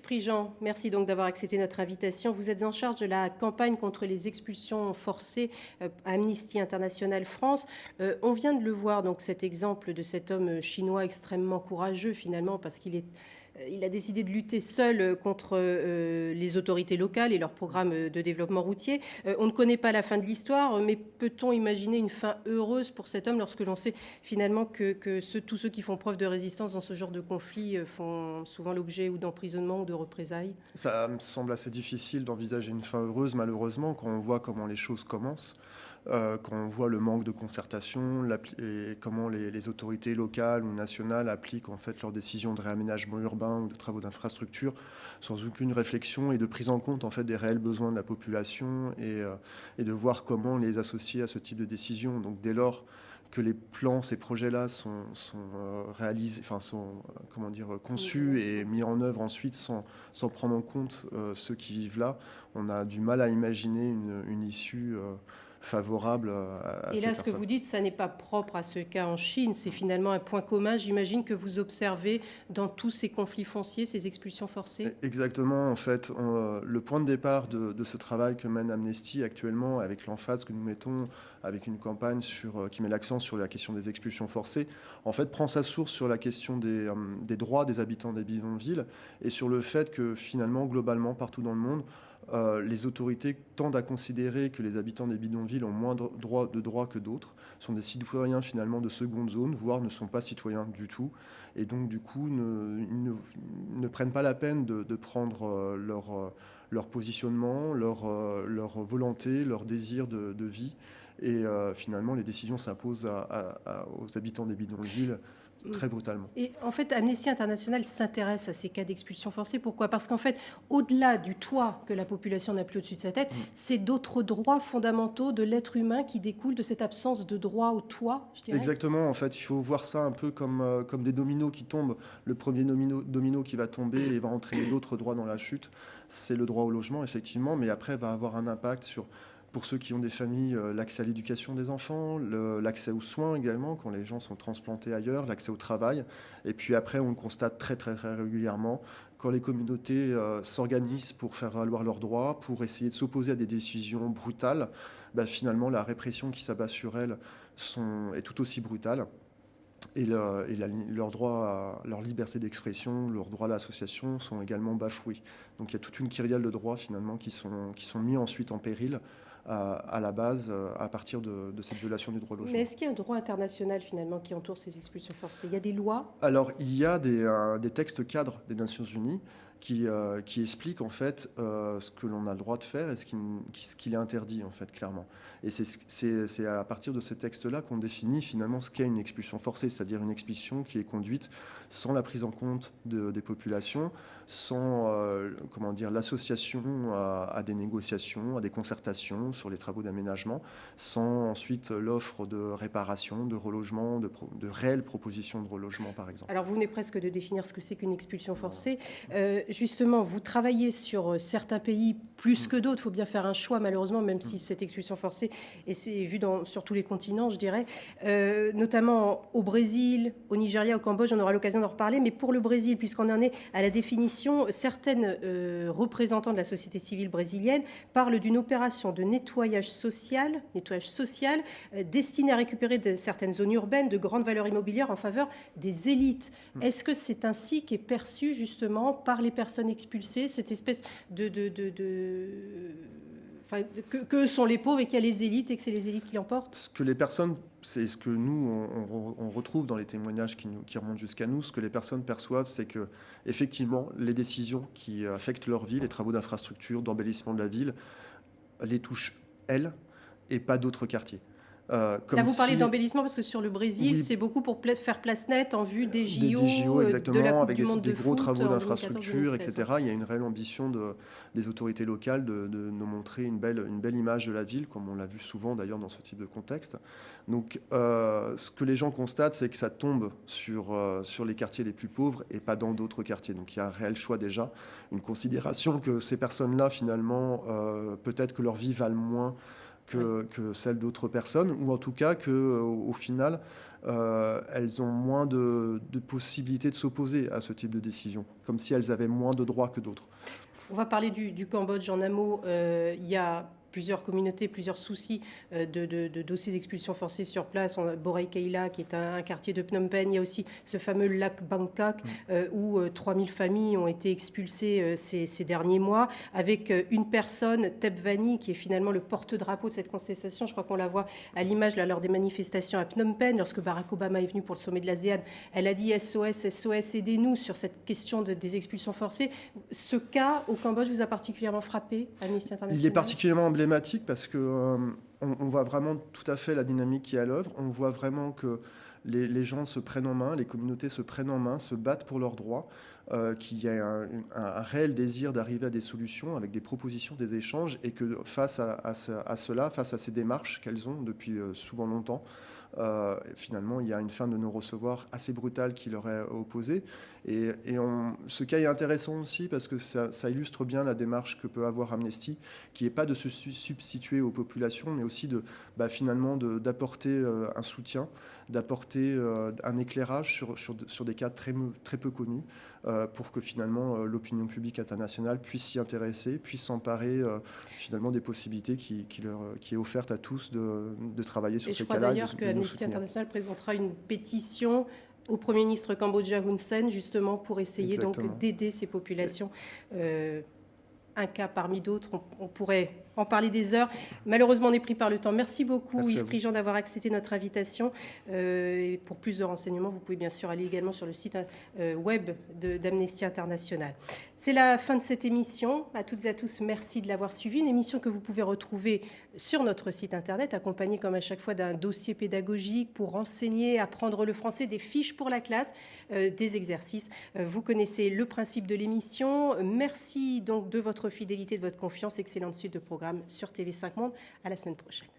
Prigent, merci donc d'avoir accepté notre invitation. Vous êtes en charge de la campagne contre les expulsions forcées à Amnesty International France. On vient de le voir, donc cet exemple de cet homme chinois extrêmement courageux finalement, parce il a décidé de lutter seul contre les autorités locales et leurs programmes de développement routier. On ne connaît pas la fin de l'histoire, mais peut-on imaginer une fin heureuse pour cet homme lorsque l'on sait finalement que tous ceux qui font preuve de résistance dans ce genre de conflit font souvent l'objet ou d'emprisonnement ou de représailles? Ça me semble assez difficile d'envisager une fin heureuse, malheureusement, quand on voit comment les choses commencent, quand on voit le manque de concertation et comment les autorités locales ou nationales appliquent en fait leurs décisions de réaménagement urbain ou de travaux d'infrastructure sans aucune réflexion et de prise en compte en fait des réels besoins de la population et de voir comment les associer à ce type de décision. Donc dès lors que les plans, ces projets-là sont réalisés, enfin comment dire, conçus et mis en œuvre ensuite sans prendre en compte ceux qui vivent là, on a du mal à imaginer une issue favorable à Et ces là, ce que personnes. vous dites, ça n'est pas propre à ce cas en Chine, c'est finalement un point commun, j'imagine, que vous observez dans tous ces conflits fonciers, ces expulsions forcées? Exactement, en fait, le point de départ de ce travail que mène Amnesty actuellement, avec l'emphase que nous mettons, avec une campagne qui met l'accent sur la question des expulsions forcées, en fait, prend sa source sur la question des droits des habitants des bidonvilles et sur le fait que finalement, globalement, partout dans le monde, les autorités tendent à considérer que les habitants des bidonvilles ont moins de droits que d'autres, sont des citoyens finalement de seconde zone, voire ne sont pas citoyens du tout, et donc du coup ne prennent pas la peine de prendre leur positionnement, leur volonté, leur désir de vie, et finalement les décisions s'imposent aux habitants des bidonvilles très brutalement. Et en fait, Amnesty International s'intéresse à ces cas d'expulsion forcée. Pourquoi? Parce qu'en fait, au-delà du toit que la population n'a plus au-dessus de sa tête, c'est d'autres droits fondamentaux de l'être humain qui découlent de cette absence de droit au toit, je dirais. Exactement, en fait, il faut voir ça un peu comme des dominos qui tombent. Le premier domino qui va tomber et va entraîner d'autres droits dans la chute, c'est le droit au logement, effectivement, mais après va avoir un impact sur, pour ceux qui ont des familles, l'accès à l'éducation des enfants, l'accès aux soins également, quand les gens sont transplantés ailleurs, l'accès au travail. Et puis après, on le constate très, très, très régulièrement, quand les communautés s'organisent pour faire valoir leurs droits, pour essayer de s'opposer à des décisions brutales, bah, finalement, la répression qui s'abat sur elles est tout aussi brutale. Et leur droit leur liberté d'expression, leur droit à l'association sont également bafoués. Donc il y a toute une kyrielle de droits finalement qui sont mis ensuite en péril à la base à partir de cette violation du droit au logement. Mais est-ce qu'il y a un droit international finalement qui entoure ces expulsions forcées? Il y a des lois? Alors il y a des textes cadres des Nations Unies qui expliquent en fait ce que l'on a le droit de faire et ce qu'il est interdit en fait clairement. Et c'est à partir de ces textes-là qu'on définit finalement ce qu'est une expulsion forcée, c'est-à-dire une expulsion qui est conduite sans la prise en compte des populations, sans comment dire, l'association à des négociations, à des concertations sur les travaux d'aménagement, sans ensuite l'offre de réparation, de relogement, de réelles propositions de relogement par exemple. Alors, vous venez presque de définir ce que c'est qu'une expulsion forcée. Justement, vous travaillez sur certains pays plus que d'autres. Il faut bien faire un choix, malheureusement, même si cette expulsion forcée est vue sur tous les continents, je dirais. Notamment au Brésil, au Nigeria, au Cambodge, on aura l'occasion d'en reparler. Mais pour le Brésil, puisqu'on en est à la définition, certaines représentants de la société civile brésilienne parlent d'une opération de nettoyage social destinée à récupérer certaines zones urbaines de grande valeur immobilière en faveur des élites. Est-ce que c'est ainsi qu'est perçu justement par les personnes expulsées, cette espèce que sont les pauvres et qu'il y a les élites et que c'est les élites qui l'emportent? Ce que les personnes, c'est ce que nous, on retrouve dans les témoignages qui remontent jusqu'à nous, ce que les personnes perçoivent, c'est que effectivement, les décisions qui affectent leur vie, les travaux d'infrastructure, d'embellissement de la ville, les touchent elles et pas d'autres quartiers. Là, vous parlez d'embellissement parce que sur le Brésil, Oui, c'est beaucoup pour faire place nette en vue des JO, des JO, de exactement, la Coupe avec du Monde des de gros foot travaux en d'infrastructure, 2014-2016. etc. Il y a une réelle ambition des autorités locales de nous montrer une belle image de la ville, comme on l'a vu souvent d'ailleurs dans ce type de contexte. Donc, ce que les gens constatent, c'est que ça tombe sur les quartiers les plus pauvres et pas dans d'autres quartiers. Donc, il y a un réel choix déjà, une considération que ces personnes-là, finalement, peut-être que leur vie valent moins que celles d'autres personnes, ou en tout cas qu'au final, elles ont moins de possibilités de s'opposer à ce type de décision, comme si elles avaient moins de droits que d'autres. On va parler du Cambodge en un mot. Il y a plusieurs communautés, plusieurs soucis de dossiers d'expulsion forcée sur place. On a Borei Keila, qui est un quartier de Phnom Penh. Il y a aussi ce fameux lac Bangkok, où 3000 familles ont été expulsées ces derniers mois, avec une personne, Tep Vanny, qui est finalement le porte-drapeau de cette contestation. Je crois qu'on la voit à l'image lors des manifestations à Phnom Penh. Lorsque Barack Obama est venu pour le sommet de l'ASEAN, elle a dit SOS, SOS, aidez-nous sur cette question des expulsions forcées. Ce cas au Cambodge vous a particulièrement frappé, Amnesty International? Il est particulièrement emblématique parce que on voit vraiment tout à fait la dynamique qui est à l'œuvre. On voit vraiment que les gens se prennent en main, les communautés se prennent en main, se battent pour leurs droits, qu'il y a un réel désir d'arriver à des solutions avec des propositions, des échanges, et que face à cela, face à ces démarches qu'elles ont depuis souvent longtemps, finalement, il y a une fin de non-recevoir assez brutale qui leur est opposée. Et ce cas est intéressant aussi parce que ça illustre bien la démarche que peut avoir Amnesty, qui n'est pas de se substituer aux populations, mais aussi finalement d'apporter un soutien, d'apporter un éclairage sur des cas très peu connus, pour que finalement l'opinion publique internationale puisse s'y intéresser, puisse s'emparer finalement des possibilités qui est offerte à tous de travailler sur ces cas-là. Et je crois d'ailleurs que Amnesty International présentera une pétition au Premier ministre cambodgien Hun Sen, justement pour essayer donc d'aider ces populations. Un cas parmi d'autres, on pourrait en parler des heures. Malheureusement, on est pris par le temps. Merci beaucoup, Yves Prigent, d'avoir accepté notre invitation. Et pour plus de renseignements, vous pouvez bien sûr aller également sur le site web d'Amnesty International. C'est la fin de cette émission. À toutes et à tous, merci de l'avoir suivie. Une émission que vous pouvez retrouver sur notre site internet, accompagnée comme à chaque fois d'un dossier pédagogique pour renseigner, apprendre le français, des fiches pour la classe, des exercices. Vous connaissez le principe de l'émission. Merci donc de votre fidélité, de votre confiance. Excellente suite de programme sur TV5 Monde. À la semaine prochaine.